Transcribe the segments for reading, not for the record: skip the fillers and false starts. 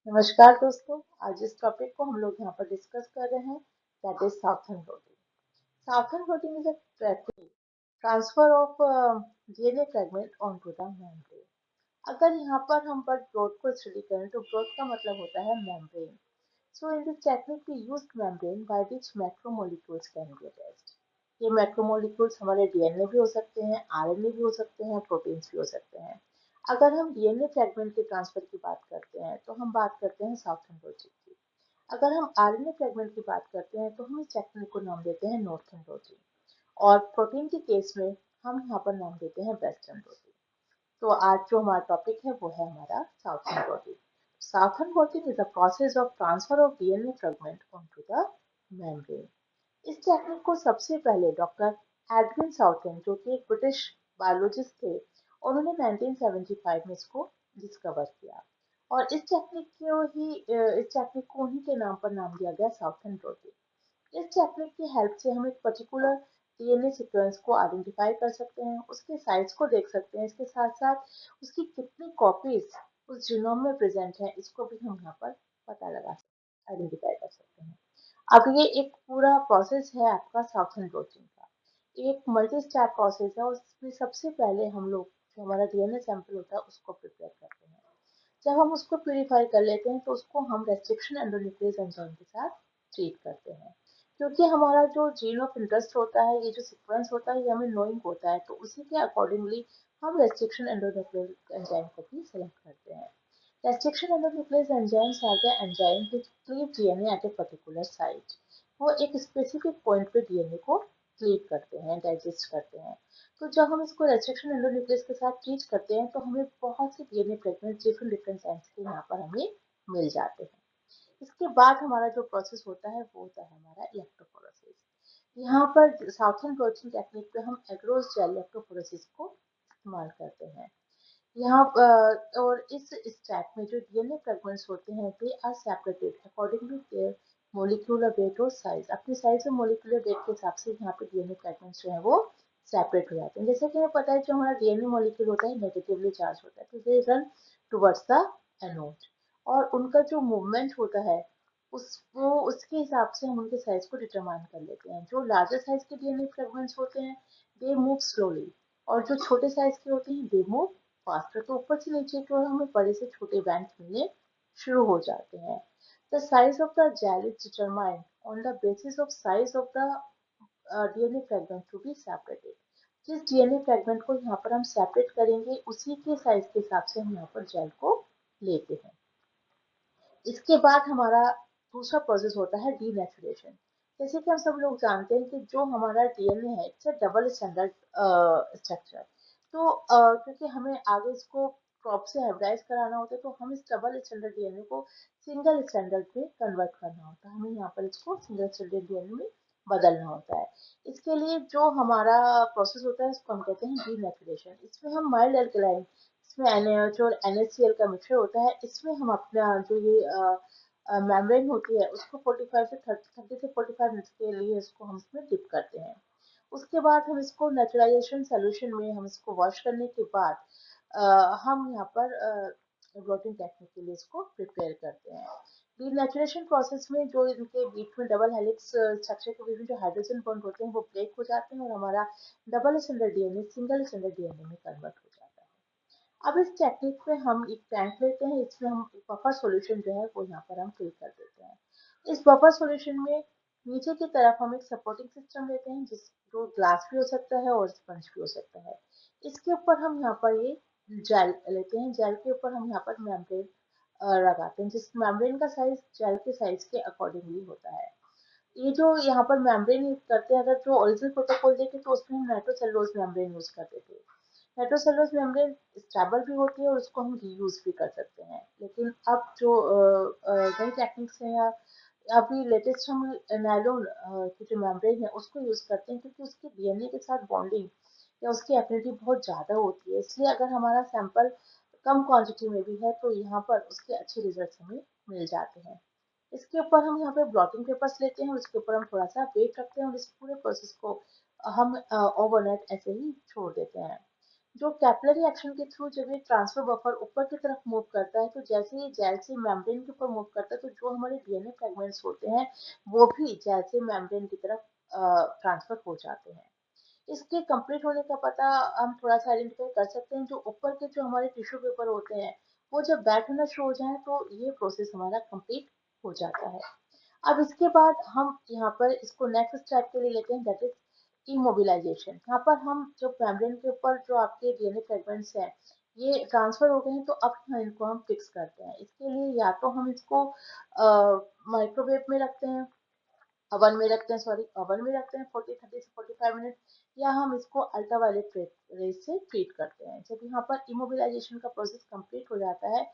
नमस्कार दोस्तों। आज इस टॉपिक को हम लोग यहाँ पर डिस्कस कर रहे हैं, that is southern protein. Southern protein is a transfer of DNA fragment onto the membrane. अगर यहाँ पर हम पर ग्रोथ को स्टडी करें तो ग्रोथ का मतलब होता है membrane. So in this technique we use membrane by which macromolecules can be attached. ये मैक्रोमोलिक्यूल्स हमारे डीएनए भी हो सकते हैं, आरएनए भी हो सकते हैं, प्रोटीन्स भी हो सकते हैं। अगर हम डीएनए फ्रेगमेंट के ट्रांसफर की बात करते हैं तो हम बात करते हैं साउथर्न प्रोटीन की। अगर हम आरएनए फ्रेगमेंट की बात करते हैं तो हम इस टेक्निक को नाम देते हैं नॉर्थर्न प्रोटीन। और प्रोटीन के केस में हम यहाँ पर नाम देते हैं वेस्टर्न प्रोटीन। तो आज जो हमारा टॉपिक है वो है हमारा southern protein. Southern protein is the process of transfer of DNA fragment onto the membrane. इस टेक्निक को सबसे पहले डॉक्टर एडविन साउथर्न, जो कि एक ब्रिटिश बायोलॉजिस्ट थे, उन्होंने 1975 में इसको डिस्कवर किया। और इस टेक्निक को उन्हीं के नाम पर नाम दिया गया साउथर्न प्रोटीन। इस टेक्निक की हेल्प से हम एक पर्टिकुलर डीएनए सीक्वेंस को आइडेंटिफाई कर सकते हैं, उसके साइज को देख सकते हैं, इसके साथ साथ उसकी कितनी कॉपीज उस जीनोम में प्रेजेंट है इसको भी हम यहाँ पर पता लगा सकते हैं, आइडेंटिफाई कर सकते हैं। अब ये एक पूरा प्रोसेस है आपका साउथर्न प्रोटीन का। एक मल्टी स्टेप प्रोसेस है और उसमें सबसे पहले हम लोग जो हमारा डीएनए सैंपल होता है उसको प्रिपेयर करते हैं। जब हम उसको प्यूरिफाई कर लेते हैं तो उसको हम रेस्ट्रिक्शन एंडोन्यूक्लियस एंजाइम के साथ ट्रीट करते हैं। क्योंकि हमारा जो जीन ऑफ इंटरेस्ट होता है, ये जो सीक्वेंस होता है, ये हमें नोइंग होता है, तो उसी के अकॉर्डिंगली हम रेस्ट्रिक्शन एंडोन्यूक्लियस एंजाइम को भी सेलेक्ट करते हैं। Restriction endonuclease enzymes are the enzymes which cleave DNA at a particular site. वो एक स्पेसिफिक पॉइंट पे डीएनए को क्लीव करते हैं, डाइजेस्ट करते हैं। तो जब हम इसको रेस्ट्रिक्शन एंडोन्यूक्लियस के साथ ट्रीट करते हैं तो हमें बहुत से DNA fragments different different size के यहाँ पर हमें मिल जाते हैं। इसके बाद हमारा जो प्रोसेस होता है वो होता है हमारा इलेक्ट्रोफोरेसिस। यहाँ पर साउथर्न प्रोटीन टेक्निक पे हम एग्रोस जेल इलेक्ट्रोफोरेसिस को इस्तेमाल करते हैं। यहाँ और इस स्टेप में जो डीएनए फ्रेगमेंट्स होते हैं they are separated according to their molecular weight और साइज। अपने साइज और मोलिकुलर वेट के हिसाब से यहाँ पे डीएनए फ्रेगमेंट्स जो है वो सेपरेट हो जाते हैं। जैसे कि हमें पता है जो हमारा डीएनए मॉलिक्यूल होता है नेगेटिवली चार्ज होता है, तो they run towards the anode. और उनका जो मूवमेंट होता है उसके हिसाब से हम उनके साइज को डिटरमाइन कर लेते हैं। जो लार्जर साइज के डीएनए फ्रेगमेंट्स होते हैं दे मूव स्लोली, और जो छोटे साइज के होते हैं दे मूव फास्टर। तो ऊपर से नीचे की ओर हमें बड़े से छोटे बैंड मिलने शुरू हो जाते हैं। The size of the gel is determined on the basis of size of the DNA fragment to be separated. जिस डीएनए फ्रेगमेंट को यहाँ पर हम सेपरेट करेंगे उसी के साइज के हिसाब से हम यहाँ पर जेल को लेते हैं। इसके बाद हमारा दूसरा प्रोसेस होता है डीनेचुरेशन। जैसे कि हम सब लोग जानते हैं कि जो हमारा डीएनए है it's a double standard structure. तो क्योंकि हमें आगे इसको क्रॉप से हाइब्रिडाइज कराना होता है तो हम इस डबल स्टैंडर्ड डीएनए को सिंगल स्टैंडर्ड में कन्वर्ट करना होता है, हमें यहाँ पर इसको सिंगल स्टैंडर्ड डीएनए में बदलना होता है। इसके लिए जो हमारा प्रोसेस होता है इसको हम कहते हैं डीनेचुरेशन। इसमें हम माइल्ड एल्कलाइन, इसमें NaOH और NaCl का मिक्सचर होता है, इसमें हम अपना जो ये मेम्ब्रेन होती है उसको 45 से 30 से 45 मिनट के लिए इसको हम इसमें डिप करते हैं। उसके बाद हम इसको नेचुरलाइजेशन सोल्यूशन में हम इसको वॉश करने के बाद हम यहाँ पर ब्लोटिंग टेक्निक के लिए इसको प्रिपेयर करते हैं। डीनेचुरेशन प्रोसेस में जो इनके बीच में डबल हेलिक्स स्ट्रक्चर के बीच में जो हाइड्रोजन बॉन्ड होते हैं वो ब्रेक हो जाते हैं और हमारा double standard DNA single standard DNA में कन्वर्ट हो जाता है। अब इस टेक्निक में हम एक टैंक लेते हैं, इसमें हम बफर सॉल्यूशन जो है वो यहाँ पर हम फिल कर देते हैं। इस बफर सॉल्यूशन में नीचे की तरफ हम एक सपोर्टिंग सिस्टम लेते हैं जिस जो ग्लास भी हो सकता है और स्पंज भी हो सकता है। इसके ऊपर हम यहाँ पर ये जेल लेते हैं, जेल के ऊपर हम यहाँ पर मेम्ब्रेन लगाते हैं, जिस मेम्ब्रेन का साइज जेल के साइज के अकॉर्डिंगली होता है। ये जो यहाँ पर मेम्ब्रेन यूज करते हैं, अगर जो ओरिजिनल प्रोटोकॉल देखे तो उसमें हम नाइट्रोसेलुलोज मेम्ब्रेन यूज करते थे। नाइट्रोसेलुलोज मेम्ब्रेन स्टेबल भी होती है और उसको हम रीयूज भी कर सकते हैं। लेकिन अब जो नई टेक्निक्स हैं या अभी लेटेस्ट हम नायलॉन की जो मेम्ब्रेन है उसको यूज करते हैं, क्योंकि उसकी डीएनए के साथ बॉन्डिंग या उसकी एफिनिटी बहुत ज्यादा होती है। इसलिए अगर हमारा सैंपल कम क्वांटिटी में भी है तो यहाँ पर उसके अच्छे रिजल्ट हमें मिल जाते हैं। इसके ऊपर हम यहाँ पे ब्लॉटिंग पेपर्स लेते हैं और उसके ऊपर हम थोड़ा सा वेट रखते हैं और इस पूरे प्रोसेस को हम ओवरनाइट ऐसे ही छोड़ देते हैं। जो कैपिलरी एक्शन के थ्रू जब ये ट्रांसफर बफर ऊपर की तरफ मूव करता है, तो जैसे ही जेल से मेम्ब्रेन के ऊपर मूव करता है, तो जो हमारे डीएनए फ्रेगमेंट्स होते हैं वो भी जेल से मेम्ब्रेन की तरफ ट्रांसफर हो जाते हैं। इसके कंप्लीट होने का पता हम थोड़ा सा आइडेंटिफाई कर सकते हैं। जो ऊपर के जो हमारे टिश्यू पेपर होते हैं वो जब बैठ होना शुरू हो जाए तो ये प्रोसेस हमारा कंप्लीट हो जाता है। अब इसके बाद हम यहाँ पर इसको नेक्स्ट स्टेप के लिए लेते हैं, दैट इज इमोबिलाइजेशन। यहाँ पर हम जो मेम्ब्रेन के ऊपर जो आपके डीएनए फ्रेगमेंट्स हैं ये ट्रांसफर हो गए हैं, तो अब इनको हम फिक्स करते हैं। इसके लिए या तो हम इसको माइक्रोवेव में रखते हैं, ओवन में रखते हैं, सॉरी ओवन में रखते हैं 30 से 45 मिनट, या हम इसको अल्ट्रावायलेट रेज से ट्रीट करते हैं। जब यहाँ पर इमोबिलाइजेशन का प्रोसेस कंप्लीट हो जाता है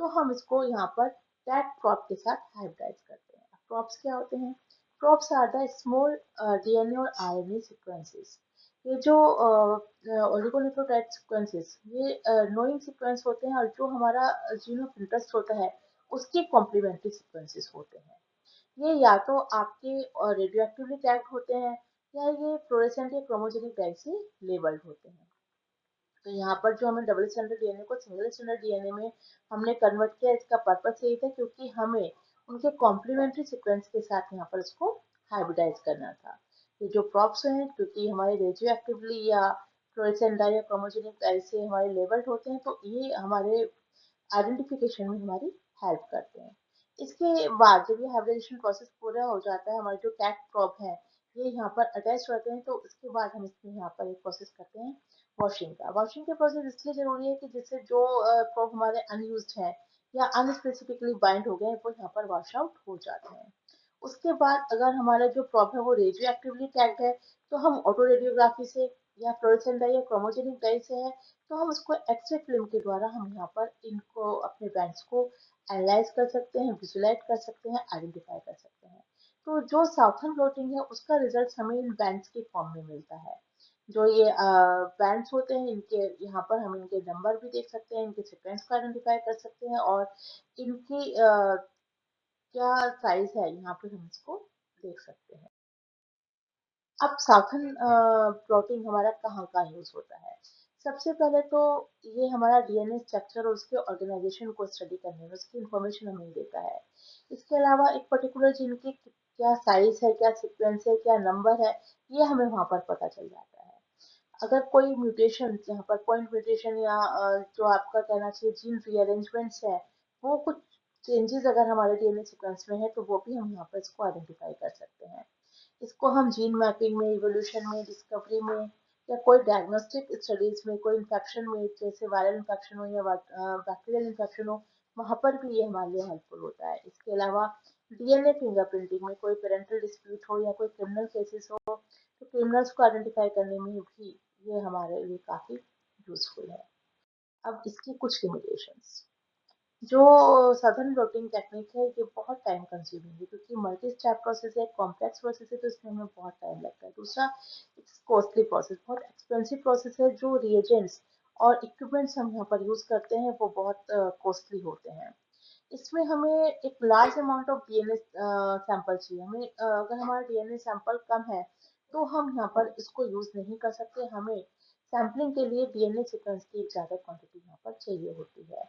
तो हम इसको यहाँ पर टैग प्रॉप के साथ हाइब्रिडाइज करते हैं। प्रॉप्स क्या होते हैं? Probes are the small DNA और आरएनए सीक्वेंसेस। ये जो ओलिगोन्यूक्लियोटाइड सीक्वेंसेस ये नोइंग सीक्वेंस होते हैं, और जो हमारा जीन ऑफ इंटरेस्ट होता है उसके कॉम्प्लीमेंट्री सीक्वेंसेस होते हैं। ये या तो आपके रेडियो एक्टिवली टैग्ड होते हैं, या ये फ्लोरेसेंट या क्रोमोजेनिक टैग से लेबल्ड होते हैं। तो यहाँ पर जो हमें डबल स्टैंडर्ड डीएनए को सिंगल स्टैंडर्ड डीएनए में हमने कन्वर्ट किया, इसका पर्पस यही था क्योंकि हमें उनके कॉम्प्लीमेंट्री सीक्वेंस के साथ यहाँ पर इसको हाइब्रिडाइज करना था। ये जो प्रॉप्स हैं क्योंकि हमारे रेडियो एक्टिवली या फ्लोरेसेंट या क्रोमोजेनिक टैग से हमारे लेबल्ड होते हैं, तो ये हमारे आइडेंटिफिकेशन में हमारी हेल्प करते हैं। इसके बाद जब ये हाइब्रिडेशन प्रोसेस पूरा हो जाता है, हमारे जो टैग प्रॉप है ये यहाँ पर अटैच रहते हैं, तो उसके बाद हम इसमें यहाँ पर एक प्रोसेस करते हैं वॉशिंग का। वॉशिंग के प्रोसेस इसलिए जरूरी है कि जिससे जो प्रॉप हमारे अनयूज्ड है या अनस्पेसिफिकली बाइंड हो गए हैं वो यहाँ पर वॉश आउट हो जाते हैं। उसके बाद अगर हमारा जो प्रॉप है वो रेडियो एक्टिवली टैग्ड है, तो हम ऑटो रेडियोग्राफी से या फ्लोरेसेंट डाई या क्रोमोजेनिक डाई से है, तो हम उसको एक्सरे फिल्म के द्वारा हम यहाँ पर इनको अपने बैंड्स को एनालाइज कर सकते हैं, विजुलाइज कर सकते हैं, आइडेंटिफाई कर सकते हैं। तो जो साउथर्न ब्लॉटिंग है उसका रिजल्ट हमें इन बैंड्स के फॉर्म में मिलता है। जो ये बैंड्स होते हैं इनके यहाँ पर हम इनके नंबर भी देख सकते हैं, इनके सीक्वेंस को आइडेंटिफाई कर सकते हैं, और इनकी क्या साइज है यहाँ पर हम इसको देख सकते हैं। अब साधन प्लॉटिंग हमारा कहाँ कहाँ यूज होता है? सबसे पहले तो ये हमारा डीएनए स्ट्रक्चर और उसके ऑर्गेनाइजेशन को स्टडी करने में उसकी इंफॉर्मेशन हमें देता है। इसके अलावा एक पर्टिकुलर जीन की क्या साइज है, क्या सीक्वेंस है, क्या नंबर है, ये हमें वहाँ पर पता चल जाता है। अगर कोई म्यूटेशन यहाँ पर पॉइंट म्यूटेशन या जो आपका कहना चाहिए जीन रीअरेंजमेंट्स है, वो कुछ चेंजेस अगर हमारे डीएनए सीक्वेंस में है तो वो भी हम यहाँ पर इसको आइडेंटिफाई कर सकते हैं। इसको हम जीन मैपिंग में, इवोल्यूशन में, डिस्कवरी में, या कोई डायग्नोस्टिक स्टडीज में, कोई इन्फेक्शन में जैसे वायरल इन्फेक्शन हो या बैक्टीरियल इन्फेक्शन हो, वहाँ पर भी ये हमारे लिए हेल्पफुल होता है। इसके अलावा डीएनए फिंगरप्रिंटिंग में कोई पेरेंटल डिस्प्यूट हो या कोई क्रिमिनल केसेस हो, तो क्रिमिनल्स को आइडेंटिफाई करने में भी ये हमारे लिए काफ़ी यूजफुल है। अब इसकी कुछ लिमिटेशंस। जो सदर्न रोटिंग टेक्निक है ये बहुत टाइम कंज्यूमिंग है क्योंकि मल्टी स्टेप प्रोसेस है, कॉम्प्लेक्स प्रोसेस है, तो इसमें हमें बहुत टाइम लगता है। दूसरा, इट्स कॉस्टली प्रोसेस, बहुत एक्सपेंसिव प्रोसेस है। जो रिएजेंट्स और इक्विपमेंट्स हम यहाँ पर यूज करते हैं वो बहुत कॉस्टली होते हैं। इसमें हमें एक large amount of DNA sample चाहिए। हमें अगर हमारा डीएनए सैंपल कम है तो हम यहाँ पर इसको यूज नहीं कर सकते। हमें सैम्पलिंग के लिए डीएनए सीक्वेंस की एक ज़्यादा क्वांटिटी यहाँ पर चाहिए होती है।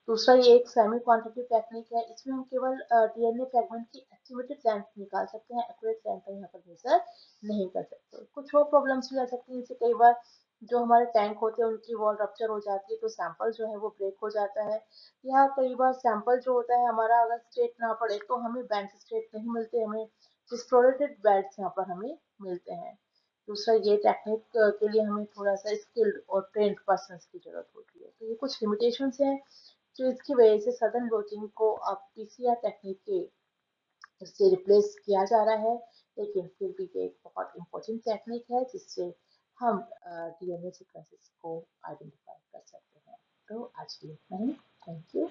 दूसरा, ये एक सेमी क्वांटिटिव टेक्निक है। इसमें हम केवल डीएनए फ्रेगमेंट की एस्टिमेटेड लेंथ निकाल सकते हैं, एक्यूरेट लेंथ का यहाँ पर मेजर नहीं कर सकते। कुछ और प्रॉब्लम्स भी आ सकती हैं, जैसे कई बार जो हमारे टैंक होते हैं उनकी वॉल रप्चर हो जाती है तो सैंपल जो है वो ब्रेक हो जाता है, या कई बार सैंपल जो होता है हमारा अगर स्ट्रेट ना पड़े तो हमें बैंक स्ट्रेट नहीं मिलते, हमें डिस्टोरेटेड बेड्स यहाँ पर हमें मिलते हैं। दूसरा, ये टेक्निक के लिए हमें थोड़ा सा स्किल्ड और ट्रेंड पर्सन की जरूरत होती है। तो ये कुछ लिमिटेशंस हैं जो इसकी वजह से सदर्न ब्लोटिंग को अब पीसीआर टेक्निक के से रिप्लेस किया जा रहा है, लेकिन फिर भी ये एक बहुत इंपॉर्टेंट टेक्निक है जिससे हम डीएनए सीक्वेंसेस को आइडेंटिफाई कर सकते हैं। तो आज के लिए इतना ही। Thank you.